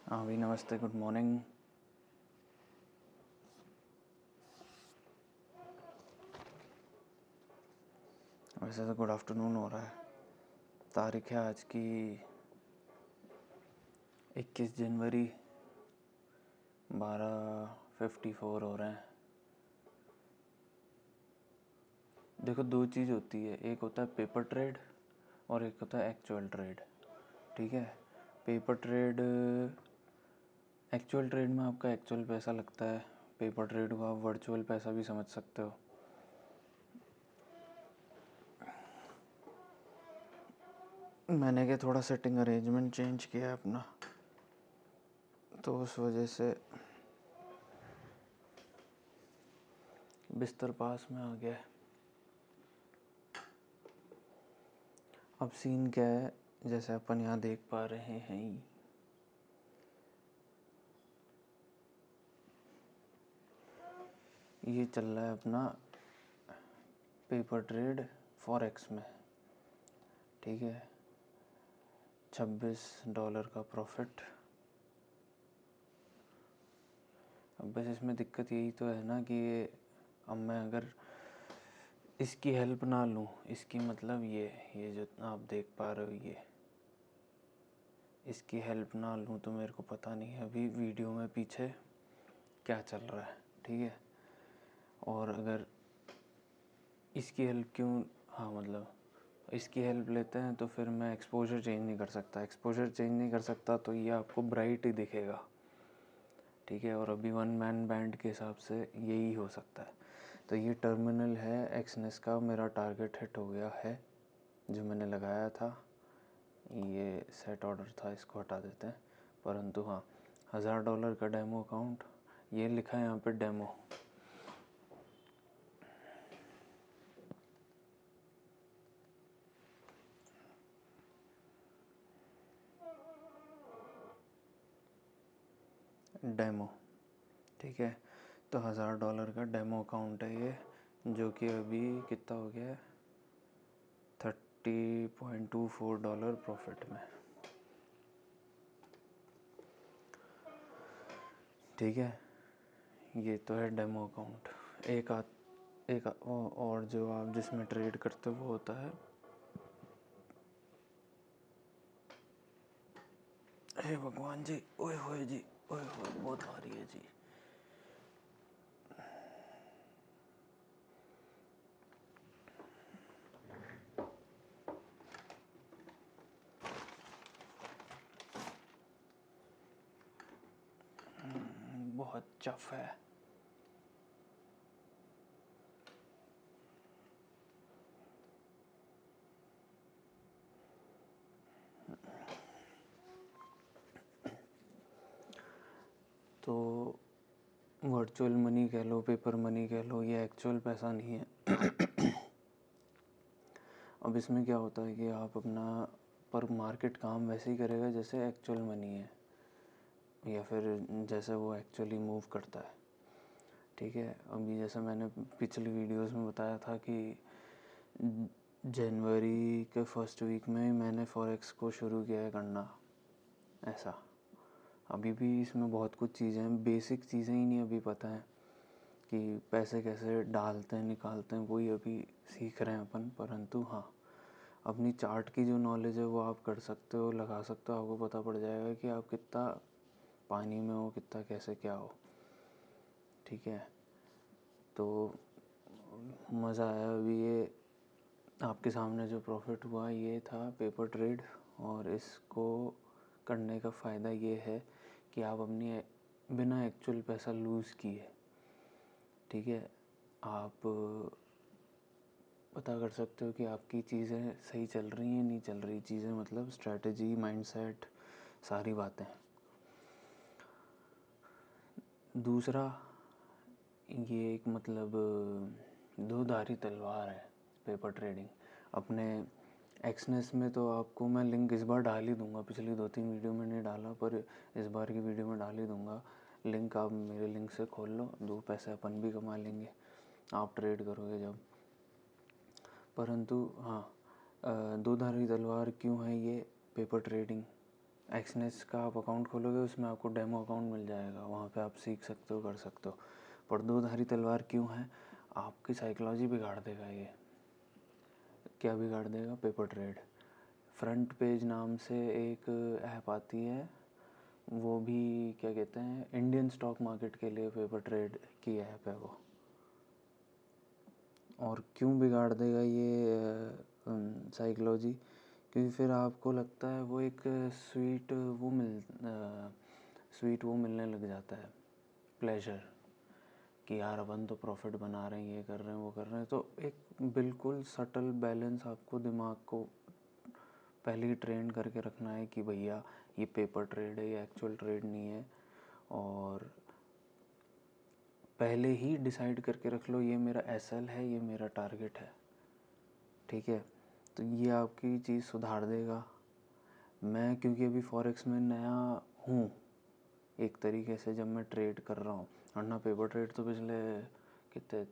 हाँ भी नमस्ते, गुड मॉर्निंग। वैसे तो गुड आफ्टरनून हो रहा है। तारीख है आज की 21 जनवरी, 12:54 हो रहे हैं। देखो, दो चीज़ होती है, एक होता है पेपर ट्रेड और एक होता है एक्चुअल ट्रेड। ठीक है, पेपर ट्रेड, एक्चुअल ट्रेड में आपका एक्चुअल पैसा लगता है, पेपर ट्रेड को आप वर्चुअल पैसा भी समझ सकते हो। मैंने क्या थोड़ा सेटिंग अरेंजमेंट चेंज किया है अपना, तो उस वजह से बिस्तर पास में आ गया है। अब सीन क्या है, जैसे अपन यहाँ देख पा रहे हैं, ये चल रहा है अपना पेपर ट्रेड फॉरेक्स में। ठीक है, $26 का प्रॉफिट। अब बस इसमें दिक्कत यही तो है ना कि अब मैं अगर इसकी हेल्प ना लूँ, इसकी मतलब ये जो आप देख पा रहे हो, ये इसकी हेल्प ना लूँ तो मेरे को पता नहीं है अभी वीडियो में पीछे क्या चल रहा है। ठीक है, और अगर इसकी हेल्प क्यों, हाँ मतलब इसकी हेल्प लेते हैं तो फिर मैं एक्सपोजर चेंज नहीं कर सकता। एक्सपोजर चेंज नहीं कर सकता तो ये आपको ब्राइट ही दिखेगा। ठीक है, और अभी वन मैन बैंड के हिसाब से यही हो सकता है। तो ये टर्मिनल है एक्सनेस का, मेरा टारगेट हिट हो गया है जो मैंने लगाया था। ये सेट ऑर्डर था, इसको हटा देते हैं। परंतु हाँ, $1000 का डेमो अकाउंट, ये लिखा है यहाँ पे डेमो। डेमो, ठीक है, तो $1000 का डेमो अकाउंट है ये, जो कि अभी कितना हो गया है, $30.24 प्रॉफिट में। ठीक है, ये तो है डेमो अकाउंट। और जो आप जिसमें ट्रेड करते हो वो होता है, हे भगवान जी, ओए होए जी, ओए होए, बहुत भारी है जी। बहुत चफ है। तो वर्चुअल मनी कह लो, पेपर मनी कह लो, ये एक्चुअल पैसा नहीं है। अब इसमें क्या होता है कि आप अपना, पर मार्केट काम वैसे ही करेगा जैसे एक्चुअल मनी है, या फिर जैसे वो एक्चुअली मूव करता है। ठीक है, अभी जैसे मैंने पिछली वीडियोस में बताया था कि जनवरी के फर्स्ट वीक में मैंने फॉरेक्स को शुरू किया है करना, ऐसा। अभी भी इसमें बहुत कुछ चीज़ें हैं, बेसिक चीज़ें ही नहीं अभी पता है कि पैसे कैसे डालते हैं निकालते हैं, वही अभी सीख रहे हैं अपन। परंतु हाँ, अपनी चार्ट की जो नॉलेज है वो आप कर सकते हो, लगा सकते हो, आपको पता पड़ जाएगा कि आप कितना पानी में हो, कितना कैसे क्या हो। ठीक है, तो मज़ा आया। अभी ये आपके सामने जो प्रॉफिट हुआ ये था पेपर ट्रेड, और इसको करने का फ़ायदा ये है कि आप अपनी बिना एक्चुअल पैसा लूज़ किए, ठीक है, आप पता कर सकते हो कि आपकी चीज़ें सही चल रही हैं नहीं चल रही। चीज़ें मतलब स्ट्रैटेजी, माइंडसेट, सारी बातें। दूसरा, ये एक मतलब दो धारी तलवार है पेपर ट्रेडिंग। अपने एक्सनेस में तो आपको मैं लिंक इस बार डाल ही दूंगा, पिछली 2-3 वीडियो में नहीं डाला पर इस बार की वीडियो में डाल ही दूंगा लिंक। आप मेरे लिंक से खोल लो, 2 पैसे अपन भी कमा लेंगे आप ट्रेड करोगे जब। परंतु हाँ, दो धारी तलवार क्यों है ये पेपर ट्रेडिंग, एक्सनेस का आप अकाउंट खोलोगे, उसमें आपको डेमो अकाउंट मिल जाएगा, वहाँ पे आप सीख सकते हो, कर सकते हो। पर दो धारी तलवार क्यों है? आपकी साइकोलॉजी बिगाड़ देगा ये। क्या बिगाड़ देगा? Paper trade. फ्रंट पेज नाम से एक ऐप आती है, वो भी क्या कहते हैं, इंडियन स्टॉक मार्केट के लिए पेपर ट्रेड की ऐप है वो। और क्यों बिगाड़ देगा ये साइकोलॉजी? क्योंकि फिर आपको लगता है वो एक स्वीट वो मिलने लग जाता है, प्लेजर, कि यार अपन तो प्रॉफिट बना रहे हैं, ये कर रहे हैं, वो कर रहे हैं। तो एक बिल्कुल सटल बैलेंस आपको दिमाग को पहले ही ट्रेन करके रखना है कि भैया ये पेपर ट्रेड है, ये एक्चुअल ट्रेड नहीं है। और पहले ही डिसाइड करके रख लो, ये मेरा एसएल है, ये मेरा टारगेट है, ठीक है। तो ये आपकी चीज़ सुधार देगा। मैं क्योंकि अभी फॉरेक्स में नया हूँ एक तरीके से, जब मैं ट्रेड कर रहा हूँ, वरना पेपर ट्रेड तो पिछले कितने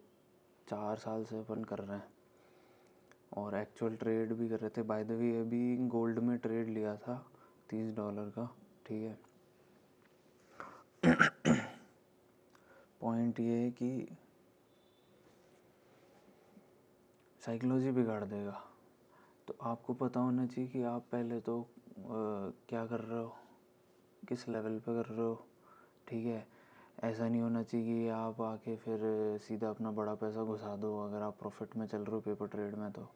4 साल से अपन कर रहे हैं, और एक्चुअल ट्रेड भी कर रहे थे। बाय द वे अभी गोल्ड में ट्रेड लिया था $30 का, ठीक है। पॉइंट ये है कि साइकोलॉजी बिगाड़ देगा। तो आपको पता होना चाहिए कि आप पहले तो क्या कर रहे हो, किस लेवल पे कर रहे हो, ठीक है। ऐसा नहीं होना चाहिए कि आप आके फिर सीधा अपना बड़ा पैसा घुसा दो अगर आप प्रॉफिट में चल रहे हो पेपर ट्रेड में। तो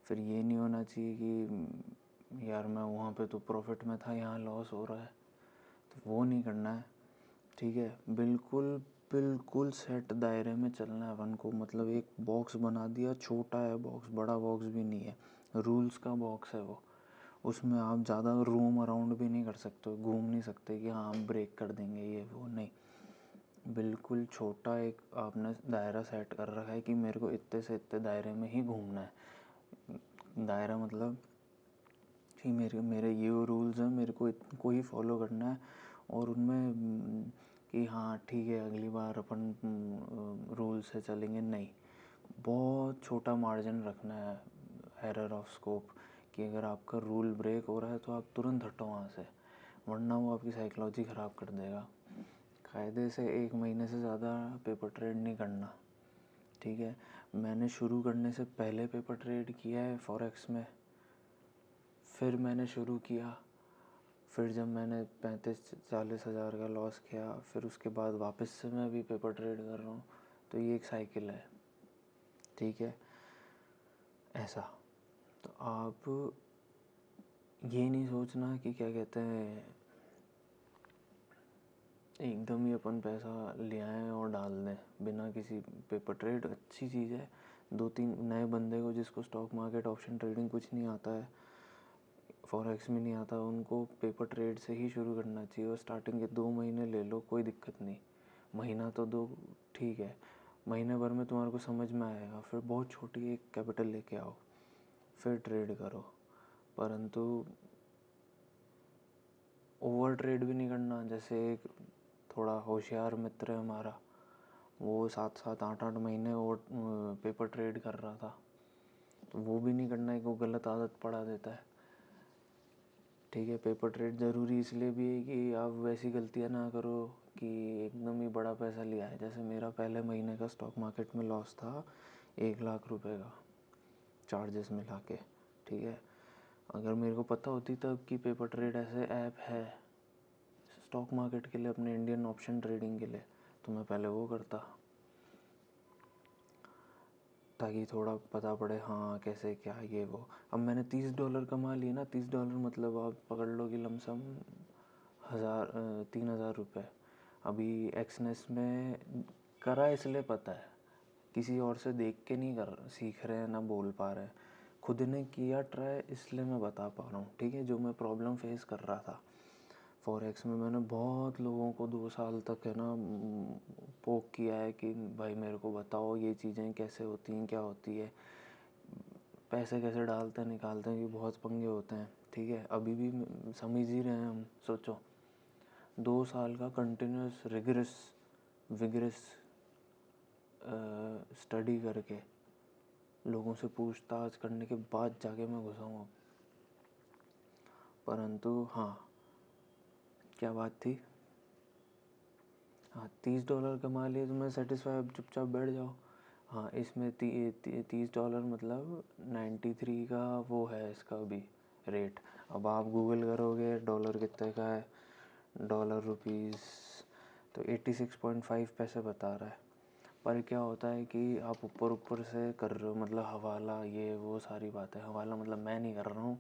फिर ये नहीं होना चाहिए कि यार मैं वहाँ पे तो प्रॉफिट में था, यहाँ लॉस हो रहा है, तो वो नहीं करना है, ठीक है। बिल्कुल बिल्कुल सेट दायरे में चलना है अपन को। मतलब एक बॉक्स बना दिया, छोटा है बॉक्स, बड़ा बॉक्स भी नहीं है, रूल्स का बॉक्स है वो। उसमें आप ज़्यादा रूम अराउंड भी नहीं कर सकते, घूम नहीं सकते कि हाँ हम ब्रेक कर देंगे ये वो, नहीं। बिल्कुल छोटा एक आपने दायरा सेट कर रखा है कि मेरे को इतने से इतने दायरे में ही घूमना है। दायरा मतलब कि मेरे मेरे ये रूल्स हैं, मेरे को ही फॉलो करना है। और उनमें कि हाँ ठीक है अगली बार अपन रूल से चलेंगे, नहीं। बहुत छोटा मार्जिन रखना है, एरर ऑफ स्कोप, कि अगर आपका रूल ब्रेक हो रहा है तो आप तुरंत हटो वहाँ से, वरना वो आपकी साइकोलॉजी ख़राब कर देगा। कायदे से 1 महीने से ज़्यादा पेपर ट्रेड नहीं करना, ठीक है। मैंने शुरू करने से पहले पेपर ट्रेड किया है फॉरेक्स में, फिर मैंने शुरू किया, फिर जब मैंने 35-40 हज़ार का लॉस किया, फिर उसके बाद वापस से मैं अभी पेपर ट्रेड कर रहा हूँ। तो ये एक साइकिल है, ठीक है, ऐसा। तो आप ये नहीं सोचना कि क्या कहते हैं एकदम ही अपन पैसा ले आएँ और डाल दें बिना किसी। पेपर ट्रेड अच्छी चीज़ है। 2-3 नए बंदे को जिसको स्टॉक मार्केट ऑप्शन ट्रेडिंग कुछ नहीं आता है, फॉरेक्स में नहीं आता, उनको पेपर ट्रेड से ही शुरू करना चाहिए। और स्टार्टिंग के 2 महीने ले लो, कोई दिक्कत नहीं। महीना तो दो, ठीक है, महीने भर में तुम्हारे को समझ में आएगा। फिर बहुत छोटी एक कैपिटल लेके आओ, फिर ट्रेड करो। परंतु ओवर ट्रेड भी नहीं करना। जैसे एक थोड़ा होशियार मित्र है हमारा, वो 7-7 8-8 महीने और पेपर ट्रेड कर रहा था, तो वो भी नहीं करना है कि वो गलत आदत पड़ा देता है, ठीक है। पेपर ट्रेड ज़रूरी इसलिए भी है कि आप वैसी गलतियाँ ना करो कि एकदम ही बड़ा पैसा लिया है। जैसे मेरा पहले महीने का स्टॉक मार्केट में लॉस था 1 लाख रुपए का, चार्जेस मिला के, ठीक है। अगर मेरे को पता होती तब कि पेपर ट्रेड ऐसे ऐप है स्टॉक मार्केट के लिए, अपने इंडियन ऑप्शन ट्रेडिंग के लिए, तो मैं पहले वो करता, ताकि थोड़ा पता पड़े हाँ कैसे क्या ये वो। अब मैंने $30 कमा लिए ना, $30 मतलब आप पकड़ लो कि लमसम 3,000 रुपये। अभी एक्सनेस में करा इसलिए पता है, किसी और से देख के नहीं कर सीख रहे हैं ना बोल पा रहे हैं, खुद ने किया ट्राई, इसलिए मैं बता पा रहा हूँ, ठीक है। जो मैं प्रॉब्लम फेस कर रहा था फॉरेक्स में, मैंने बहुत लोगों को 2 साल तक है ना पोक किया है कि भाई मेरे को बताओ ये चीज़ें कैसे होती हैं, क्या होती है, पैसे कैसे डालते हैं निकालते हैं, कि बहुत पंगे होते हैं, ठीक है। अभी भी समझ ही रहे हैं हम। सोचो 2 साल का कंटिन्यूस विगरस स्टडी करके, लोगों से पूछताछ करने के बाद जाके मैं घुसा हूँ। परंतु हाँ, क्या बात थी? हाँ, $30 कमा लिए तो मैं सेटिस्फाई, अब चुपचाप बैठ जाओ। हाँ, इसमें $30 मतलब 93 का वो है इसका भी रेट। अब आप गूगल करोगे डॉलर कितने का है, डॉलर रुपीज़, तो 86.5 पैसे बता रहा है। पर क्या होता है कि आप ऊपर ऊपर से कर रहे हो, मतलब हवाला, ये वो सारी बातें। हवाला मतलब मैं नहीं कर रहा हूँ,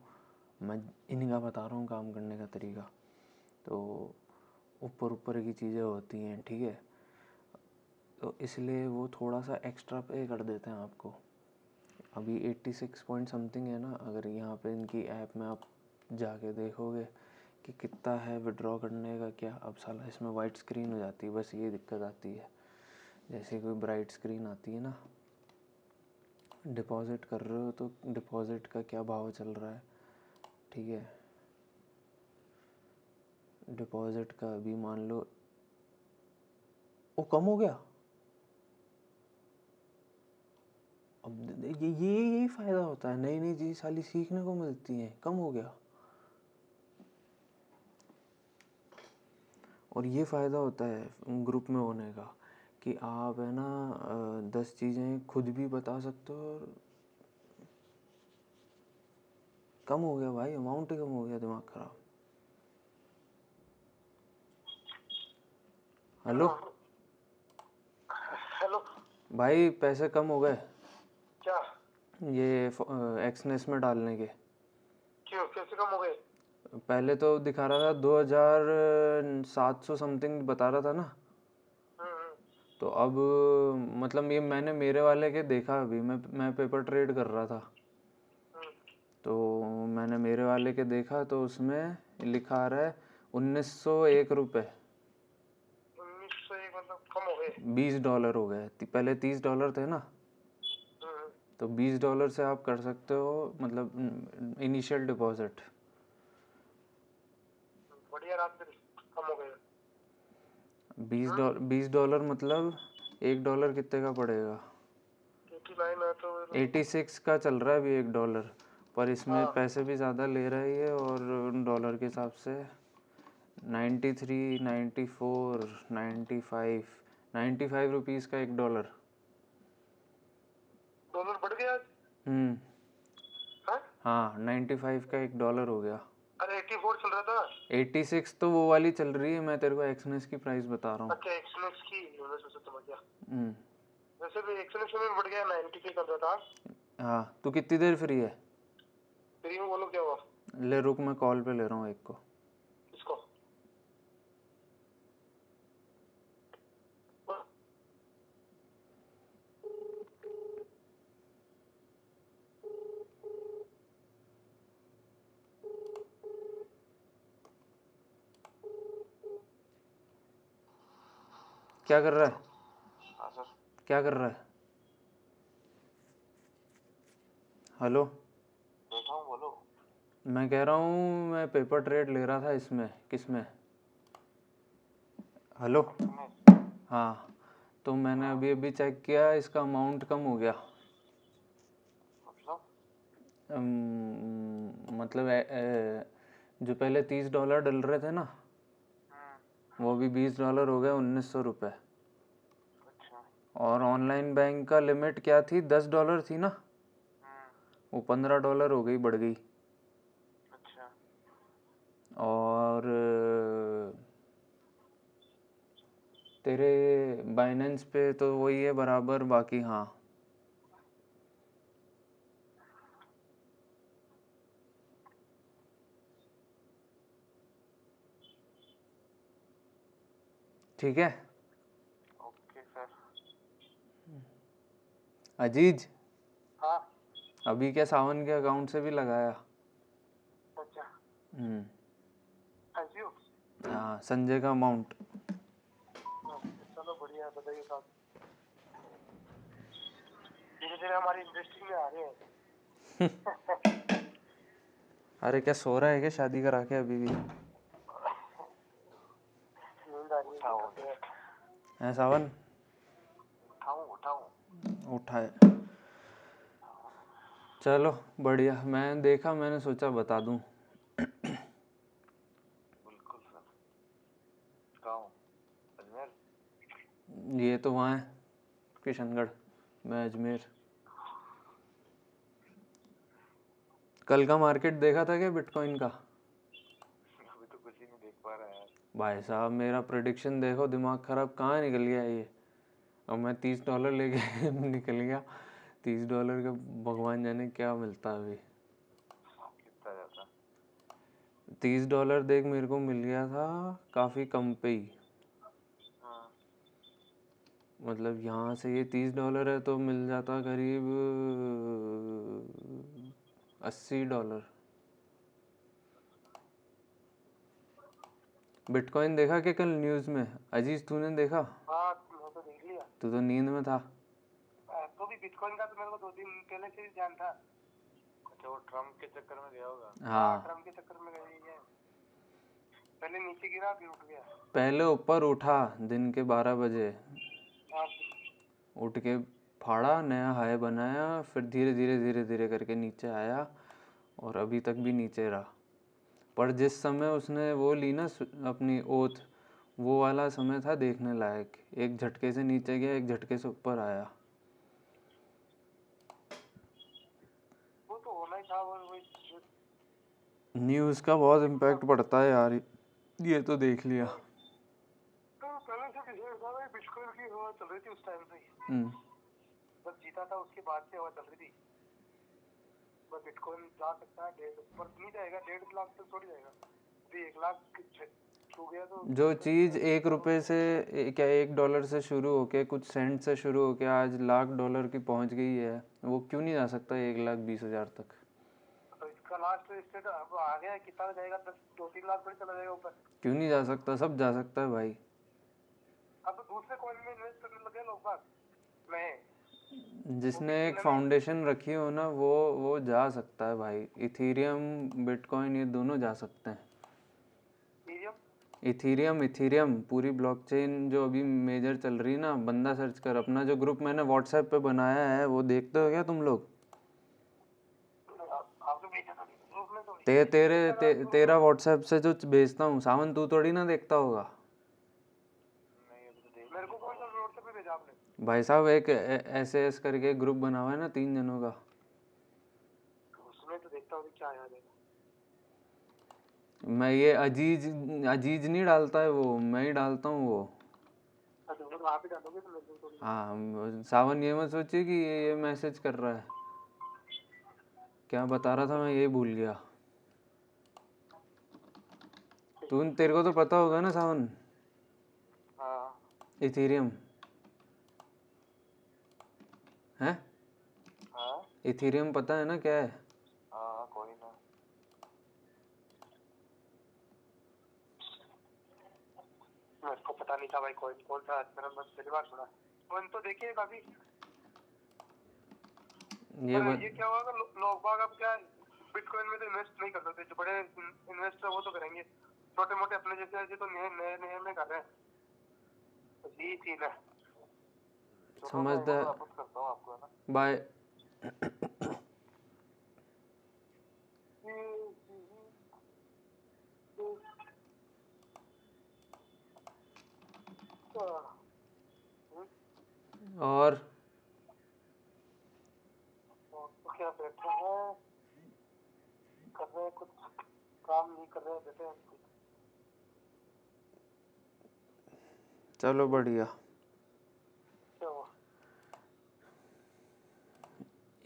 मैं इन्हीं का बता रहा हूँ काम करने का तरीका। तो ऊपर ऊपर की चीज़ें होती हैं, ठीक है, तो इसलिए वो थोड़ा सा एक्स्ट्रा पे कर देते हैं आपको। अभी 86 पॉइंट समथिंग है ना, अगर यहाँ पे इनकी ऐप में आप जाके देखोगे कि कितना है विड्रॉ करने का, क्या, अब साला इसमें वाइट स्क्रीन हो जाती है, बस ये दिक्कत आती है। जैसे कोई ब्राइट स्क्रीन आती है ना, डिपॉजिट कर रहे हो तो डिपॉजिट का क्या भाव चल रहा है, ठीक है, डिपॉजिट का अभी मान लो वो कम हो गया। अब ये यही फ़ायदा होता है, नई नई चीज़ साली सीखने को मिलती है। कम हो गया, और ये फ़ायदा होता है ग्रुप में होने का कि आप है ना 10 चीज़ें खुद भी बता सकते हो, और कम हो गया भाई, अमाउंट ही कम हो गया, दिमाग ख़राब। हेलो हेलो भाई, पैसे कम हो गए क्या? ये एक्सनेस में डालने के। क्यों, कैसे कम हो गए? पहले तो दिखा रहा था 2700 समथिंग बता रहा था ना, हम्म, तो अब मतलब ये मैंने मेरे वाले के देखा, अभी मैं पेपर ट्रेड कर रहा था, हम्म, तो मैंने मेरे वाले के देखा तो उसमें लिखा आ रहा है 1901 रुपये। 1901 मतलब कम हो गए? $20 हो गए, पहले $30 थे ना, हम्म, तो $20 से आप कर सकते हो, मतलब इनिशियल डिपॉजिट। बढ़िया, रात में कम हो गए। $20 मतलब $1 कितने का पड़ेगा? 89 है तो 86 का चल रहा है अभी $1, पर इसमें हाँ, पैसे भी ज़्यादा ले रहा है ये, और डॉलर के हिसाब से 93, 94, 95 रुपीज़ का $1। डॉलर बढ़ गया आज। हम्म, हाँ? हाँ, 95 का $1 हो गया। अरे 84 चल रहा था। 86 तो वो वाली चल रही है, मैं तेरे को एक्सनेस की प्राइस बता रहा हूँ। अच्छा, एक्सनेस की मैं सोचा समझ गया। हम्म, वैसे भी एक्सनेस में बढ़ गया, 90 के कर रहा था। हाँ, तू कितनी देर फ्री है? फ्री में बोलो, क्या हुआ? ले रुक, मैं कॉल पे ले रहा हूँ एक को। किसको? क्या कर रहा है? हाँ सर, क्या कर रहा है? हेलो, बैठा हूँ, बोलो। मैं कह रहा हूँ मैं पेपर ट्रेड ले रहा था इसमें, किसमें? हेलो, हाँ, तो मैंने अभी अभी चेक किया, इसका अमाउंट कम हो गया। मतलब मतलब जो पहले $30 डल रहे थे ना, वो अभी $20 हो गए, $1900। अच्छा। और ऑनलाइन बैंक का लिमिट क्या थी, $10 थी ना, वो $15 हो गई, बढ़ गई। अच्छा, और तेरे बाइनेंस पे तो वही है बराबर, बाकी हाँ, ठीक है। Okay sir. अजीज, हाँ। अभी क्या सावन के अकाउंट से भी लगाया? अच्छा, हम्म, थैंक यू। हाँ, संजय का अमाउंट। चलो बढ़िया है, बताइए साहब। धीरे धीरे हमारी इंडस्ट्री में आ रहे हैं। अरे क्या सो रहा है क्या, शादी करा के अभी भी? नींद आ रही है। है सावन? उठाऊं? उठाए। चलो बढ़िया, मैं देखा, मैंने सोचा बता दूं। गाँव अजमेर। ये तो वहाँ है किशनगढ़, मैं अजमेर। कल का मार्केट देखा था क्या बिटकॉइन का? अभी तो कुछ ही नहीं देख पा रहा है यार। भाई साहब मेरा प्रेडिक्शन देखो, दिमाग खराब कहाँ निकल गया ये। और मैं $30 लेके निकल गया। $30 का भगवान जाने क्या मिलता है अभी। कितना जाता? $30 देख मेरे को मिल गया था काफ़ी कम पे ही। हाँ। मतलब यहाँ से ये $30 है तो मिल जाता करीब $80। बिटकॉइन देखा कि कल न्यूज़ में? अजीज तूने देखा? हाँ मैं तो देख लिया। तू तो नींद में था। तो भी बिटकॉइन का तो मेरे को 2 दिन पहले से ही ध्यान था। अच्छा वो ट्रम्प के चक्कर में गया होगा। हाँ ट्रम्प के चक्कर में गया ही है। पहले नीचे गिरा फिर उठ गया। पहले ऊपर उठा दिन के 12 बजे, हाँ उठ के फाड़ा, नया हाई बनाया, फिर धीरे धीरे धीरे धीरे करके नीचे आया और अभी तक भी नीचे रहा। पर जिस समय उसने वो ली ना अपनी ओथ, वो वाला समय था देखने लायक। एक झटके से नीचे गया, एक झटके से ऊपर आया। वो तो होना ही था। वो न्यूज़ का बहुत इम्पैक्ट पड़ता है यार, ये तो देख लिया। तो पहले से डिसाइड था भाई, बिटकॉइन की हवा चल रही थी उस टाइम से ही। हम्म, जब जीता था उसके बाद से हवा चल रही थी। बस बिटकॉइन जा सकता है 1.5 पर नहीं जाएगा, 1.5 लाख तक थोड़ी जाएगा। अभी 1 लाख छू गया तो जो चीज़ $1 से क्या $1 से शुरू होके, कुछ सेंट से शुरू होके आज $1,00,000 की पहुंच गई है, वो क्यों नहीं जा सकता 1,20,000 तक? तो इसका लास्ट स्टेट अब आ गया है, कितना जाएगा? 2-3 लाख थोड़ी चला जाएगा ऊपर। क्यों नहीं जा सकता? सब जा सकता है भाई। अब तो दूसरे कॉइन में इन्वेस्ट करने लगे लोग बाग। मैं जिसने एक फाउंडेशन रखी हो ना, वो जा सकता है भाई। इथीरियम, बिटकॉइन, ये दोनों जा सकते हैं। इथीरियम पूरी ब्लॉकचेन जो अभी मेजर चल रही है ना, बंदा सर्च कर। अपना जो ग्रुप मैंने व्हाट्सएप पे बनाया है वो देखते हो क्या तुम लोग? आपने भेजा था ग्रुप में तो तेरा व्हाट्सएप से जो भेजता हूँ, सावन तू थोड़ी ना देखता होगा। नहीं अभी तो देख। मेरे को कौन सा व्हाट्सएप पे भेजा आपने? भाई साहब एक SAS करके ग्रुप बना हुआ है ना 3 जनों का। उसमें तो देखता हूँ क्या याद है। मैं ये अजीज अजीज नहीं डालता है वो, मैं ही डालता हूँ वो। अच्छा तो आप ही डालोगे तो मेरे को थोड़ी। हाँ सावन ये मत सोचिए कि ये मैसेज कर रहा है। क्या बता रहा था मैं ये भूल गया। तेरे को तो पता होगा ना सावन, हाँ इथीरियम है। हाँ इथीरियम पता है ना क्या है? हाँ कोई ना। मेरे को पता नहीं था भाई कौन कौन सा। मेरा बस पहली बार सुना। कौन तो देखिए काफी। ये क्या होगा लोग बाग अब क्या बिटकॉइन में तो इन्वेस्ट नहीं कर सकते। जो बड़े इन्वेस्टर वो तो करेंगे, छोटे मोटे अपने जैसे तो नए नए नए में कर रहे हैं। तो यही सीन है। समझदार वापस करता हूँ आपको है ना। बाय। और तो क्या बैठे हैं, कर रहे हैं कुछ काम नहीं कर रहे हैं, बैठे हैं। चलो बढ़िया। क्या हुआ?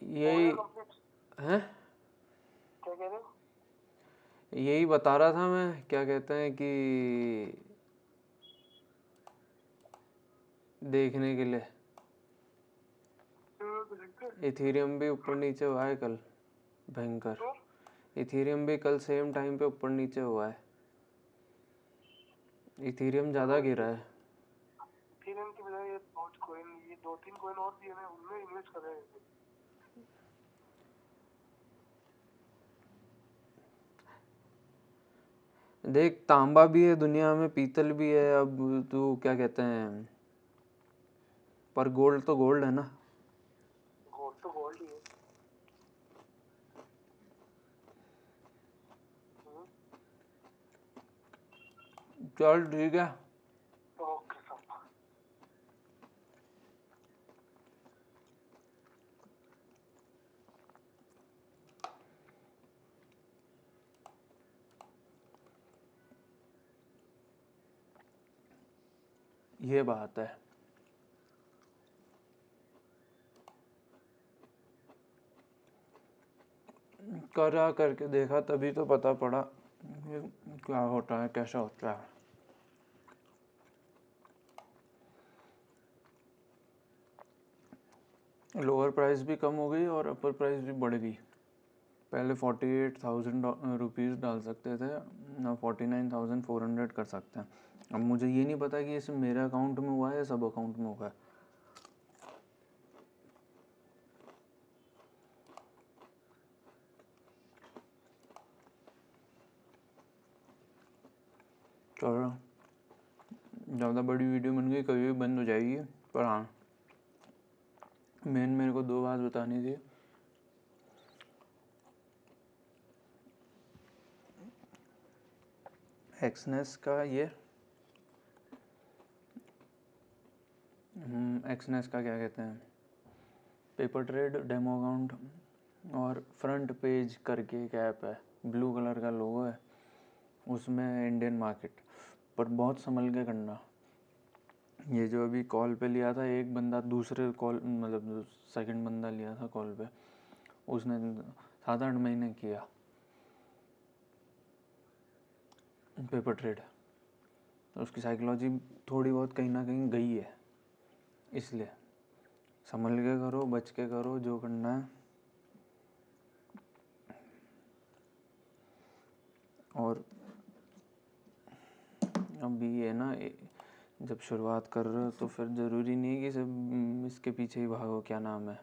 यही है, क्या कह रहे हो? यही बता रहा था मैं, क्या कहते हैं कि देखने के लिए इथीरियम भी ऊपर नीचे हुआ है कल, भयंकर। इथीरियम भी कल सेम टाइम पे ऊपर नीचे हुआ है। इथीरियम ज़्यादा गिरा है। इथेरियम की बजाय ये डॉज कॉइन, ये 2-3 कॉइन और भी है, उनमें इन्वेस्ट कर रहे हैं। देख तांबा भी है दुनिया में, पीतल भी है। अब तू क्या कहते हैं, पर गोल्ड तो गोल्ड है ना। गोल्ड तो गोल्ड ही है। चल ठीक है, ये बात है। करा करके देखा तभी तो पता पड़ा ये क्या होता है, कैसा होता है। लोअर प्राइस भी कम हो गई और अपर प्राइस भी बढ़ गई। पहले 48,000 रुपीज़ डाल सकते थे, ना 49,400 कर सकते हैं। अब मुझे ये नहीं पता कि ये सिर्फ मेरे अकाउंट में हुआ है या सब अकाउंट में हुआ है। चलो, ज़्यादा बड़ी वीडियो बन गई, कभी भी बंद हो जाएगी। पर हाँ, मेरे को 2 बात बतानी थी। एक्सनेस का ये एक्सनेस का क्या कहते हैं, पेपर ट्रेड डेमो अकाउंट और फ्रंट पेज करके एक ऐप है, ब्लू कलर का लोगो है, उसमें इंडियन मार्केट। पर बहुत संभल के करना। ये जो अभी कॉल पे लिया था एक बंदा, दूसरे कॉल मतलब सेकंड बंदा लिया था कॉल पे, उसने 7-8 महीने किया पेपर ट्रेड, तो उसकी साइकोलॉजी थोड़ी बहुत कहीं ना कहीं गई है। इसलिए संभल के करो, बच के करो जो करना है। और अभी ये ना, जब शुरुआत कर रहे हो तो फिर ज़रूरी नहीं है कि सब इसके पीछे ही भागो। क्या नाम है,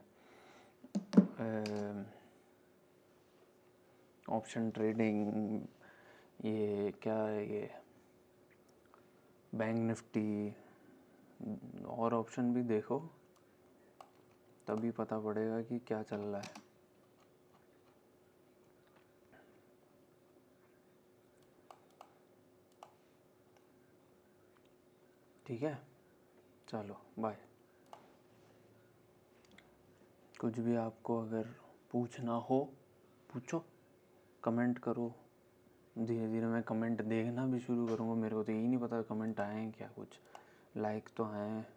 ऑप्शन ट्रेडिंग, ये क्या है, ये बैंक निफ्टी, और ऑप्शन भी देखो तभी पता पड़ेगा कि क्या चल रहा है। ठीक है, चलो बाय। कुछ भी आपको अगर पूछना हो पूछो, कमेंट करो। धीरे धीरे मैं कमेंट देखना भी शुरू करूँगा। मेरे को तो यही नहीं पता कमेंट आए हैं क्या, कुछ लाइक तो आए हैं।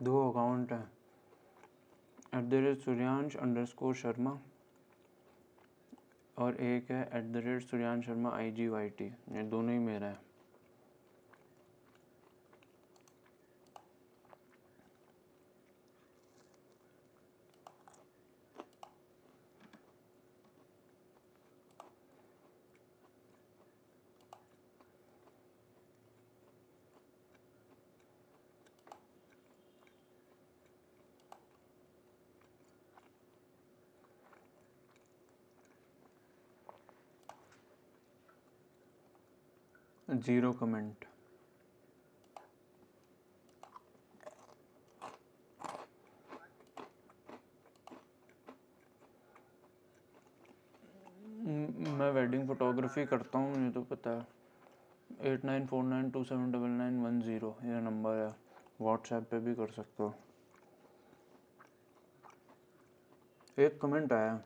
दो अकाउंट हैं, @suryansh_शर्मा और एक है @suryansh_शर्मा IGYT। ये दोनों ही मेरा है। Zero comment. मैं वेडिंग फोटोग्राफी करता हूँ, मुझे तो पता है। 8949279910 ये नंबर है। व्हाट्सएप पे भी कर सकते हो। एक कमेंट आया,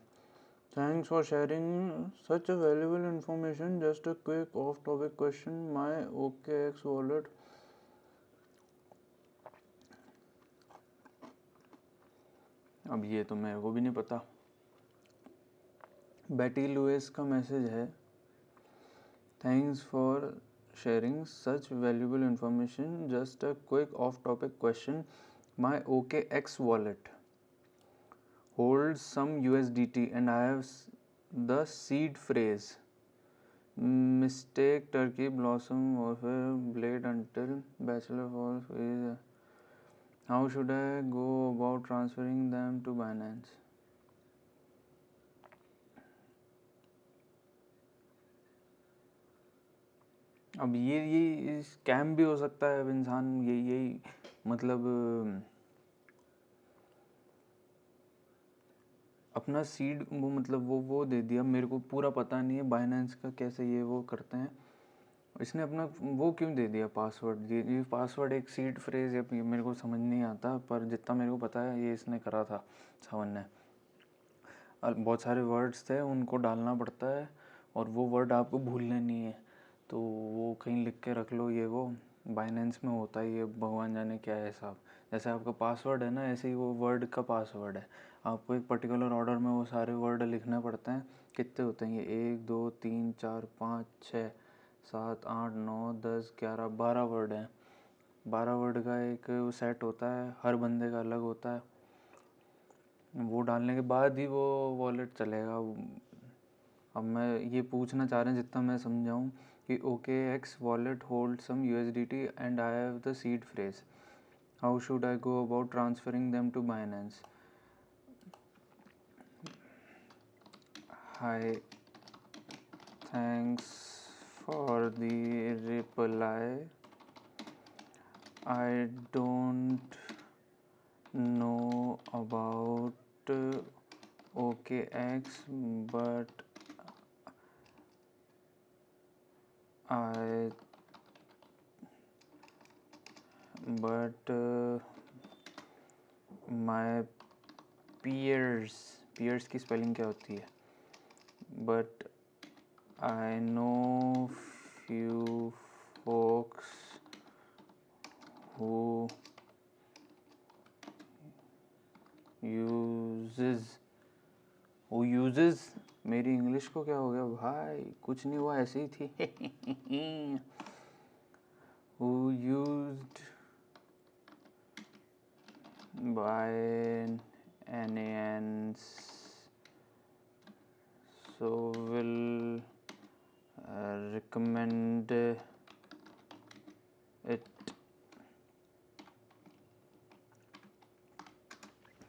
thanks for sharing such a valuable information, just a quick of topic question, my OKX wallet. अब ये तो मेरे को भी नहीं पता। बेटी लुइस का मैसेज है, thanks for sharing such valuable information, just a quick off topic question, my OKX wallet holds some USDT and I have the seed phrase mistake turkey blossom warfare blade until bachelor falls is, how should I go about transferring them to Binance? अब ये scam भी हो सकता है। अब इंसान यही मतलब अपना सीड वो मतलब वो दे दिया। मेरे को पूरा पता नहीं है बाइनेंस का कैसे ये वो करते हैं। इसने अपना वो क्यों दे दिया पासवर्ड? ये पासवर्ड एक सीड फ्रेज है, मेरे को समझ नहीं आता, पर जितना मेरे को पता है ये इसने करा था सावन ने। बहुत सारे वर्ड्स थे उनको डालना पड़ता है और वो वर्ड आपको भूलने नहीं है, तो वो कहीं लिख के रख लो। ये वो बाइनेंस में होता है ये, भगवान जाने क्या है हिसाब। जैसे आपका पासवर्ड है ना, ऐसे ही वो वर्ड का पासवर्ड है। आपको एक पर्टिकुलर ऑर्डर में वो सारे वर्ड लिखने पड़ते हैं। कितने होते हैं ये? 1 2 3 4 5 6 7 8 9 10 11 12 वर्ड हैं। 12 वर्ड का एक सेट होता है, हर बंदे का अलग होता है। वो डालने के बाद ही वो वॉलेट चलेगा। अब मैं ये पूछना चाह रहे हैं जितना मैं समझाऊँ कि OKX wallet hold some USDT and I have the seed phrase, how should I go about transferring them to Binance? Hi, thanks for the reply, I don't know about OKX but my peers की spelling क्या होती है? But I know few folks who uses मेरी English को क्या हो गया भाई? कुछ नहीं हुआ, ऐसे ही थी। who used Binance, so will recommend it.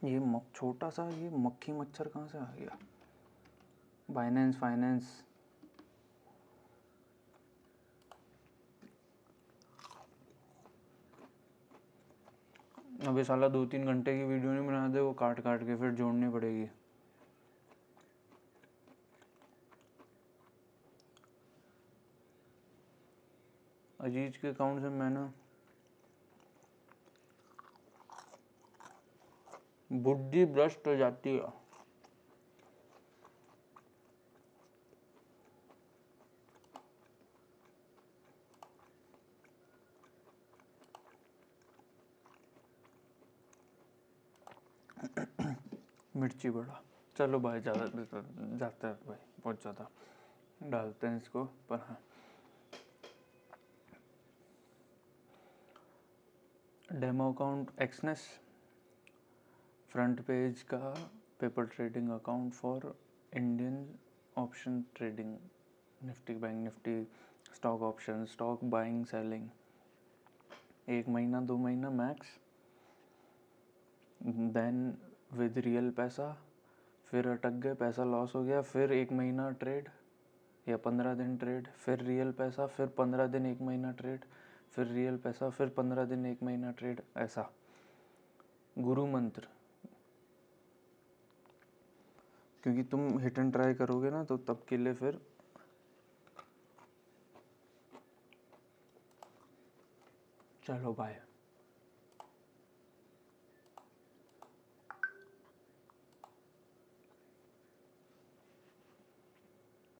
ये छोटा सा ये मक्खी मच्छर कहाँ से आ गया? Binance finance. अभी साला 2-3 घंटे की वीडियो नहीं बना दे, वो काट काट के फिर जोड़नी पड़ेगी। अजीज के अकाउंट से मैंने बुद्धि भ्रष्ट हो जाती है। मिर्ची बड़ा। चलो भाई, ज़्यादा जाता है भाई, बहुत ज़्यादा डालते हैं इसको। पर हाँ, demo account Exness, front page का paper trading account for Indian option trading, Nifty bank Nifty stock option, stock buying selling. 1 महीना 2 महीना मैक्स, देन विद रियल पैसा, फिर अटक गए, पैसा लॉस हो गया, फिर 1 महीना ट्रेड या 15 दिन ट्रेड, फिर रियल पैसा, फिर 15 दिन 1 महीना ट्रेड, फिर रियल पैसा, फिर 15 दिन 1 महीना ट्रेड। ऐसा गुरु मंत्र। क्योंकि तुम हिट एंड ट्राई करोगे ना, तो तब के लिए फिर चलो बाय।